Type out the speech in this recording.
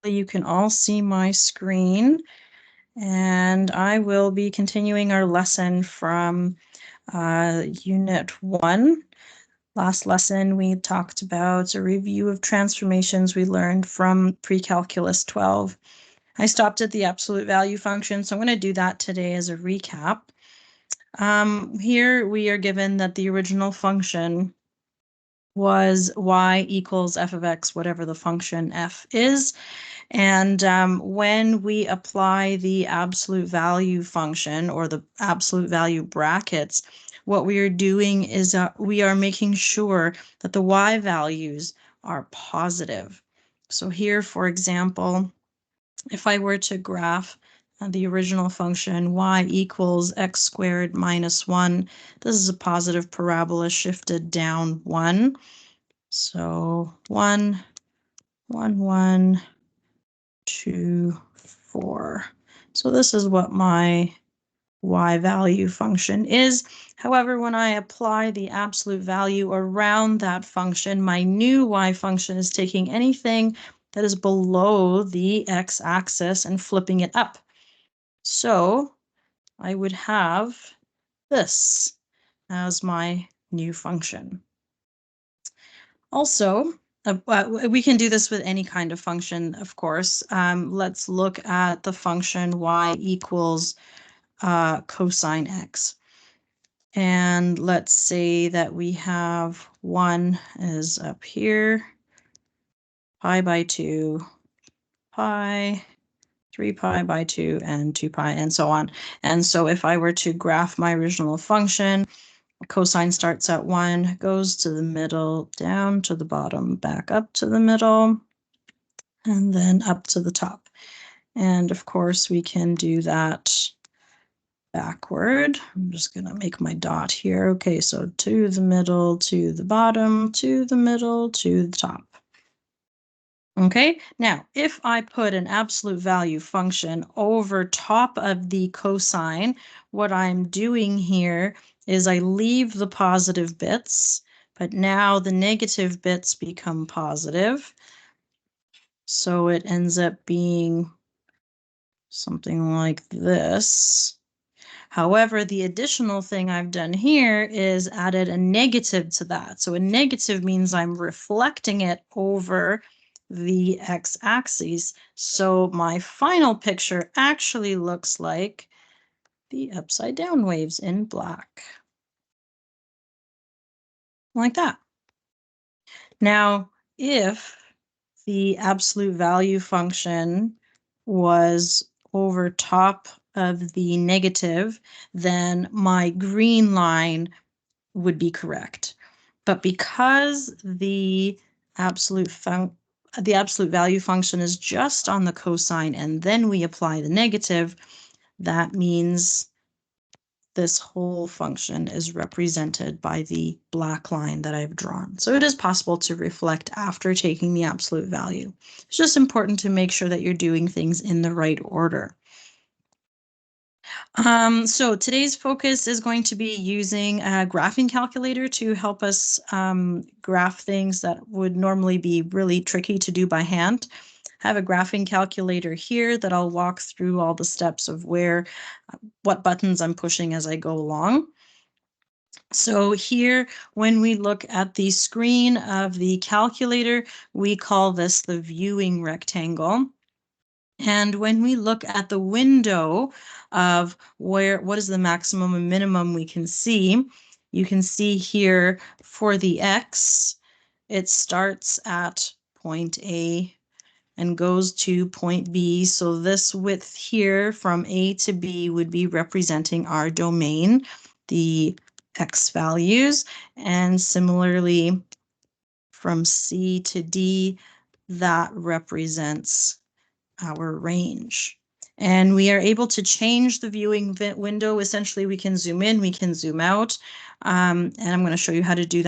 you can all see my screen, and I will be continuing our lesson from Unit 1. Last lesson, we talked about a review of transformations we learned from Pre-Calculus 12. I stopped at the absolute value function, so I'm going to do that today as a recap. Here we are given that the original function was y equals f of x, whatever the function f is. And when we apply the absolute value function or the absolute value brackets, what we are doing is we are making sure that the y values are positive. So here, for example, if I were to graph the original function y equals x squared minus 1, this is a positive parabola shifted down 1. So 1, 1, 1, 2, 4. So this is what my y value function is. However, when I apply the absolute value around that function, my new y function is taking anything that is below the x-axis and flipping it up. So I would have this as my new function. Also, we can do this with any kind of function, of course. Let's look at the function y equals cosine x. And let's say that we have 1 is up here, pi by 2, pi, 3 pi by 2, and 2 pi, and so on. And so if I were to graph my original function, cosine starts at 1, goes to the middle, down to the bottom, back up to the middle, and then up to the top. And of course, we can do that backward. I'm just going to make my dot here. Okay, so to the middle, to the bottom, to the middle, to the top. Okay, now if I put an absolute value function over top of the cosine, what I'm doing here is I leave the positive bits, but now the negative bits become positive. So it ends up being something like this. However, the additional thing I've done here is added a negative to that. So a negative means I'm reflecting it over the x-axis. So my final picture actually looks like the upside down waves in black. Like that. Now, if the absolute value function was over top of the negative, then my green line would be correct. But because the absolute value function is just on the cosine and then we apply the negative, that means this whole function is represented by the black line that I've drawn. So it is possible to reflect after taking the absolute value. It's just important to make sure that you're doing things in the right order. So today's focus is going to be using a graphing calculator to help us graph things that would normally be really tricky to do by hand. I have a graphing calculator here that I'll walk through all the steps of what buttons I'm pushing as I go along. So here, when we look at the screen of the calculator, we call this the viewing rectangle. And when we look at the window of what is the maximum and minimum we can see, you can see here for the x, it starts at point A and goes to point B. So this width here from A to B would be representing our domain, the x values. And similarly, from C to D, that represents our range. And we are able to change the viewing window. Essentially, we can zoom in, we can zoom out. And I'm going to show you how to do that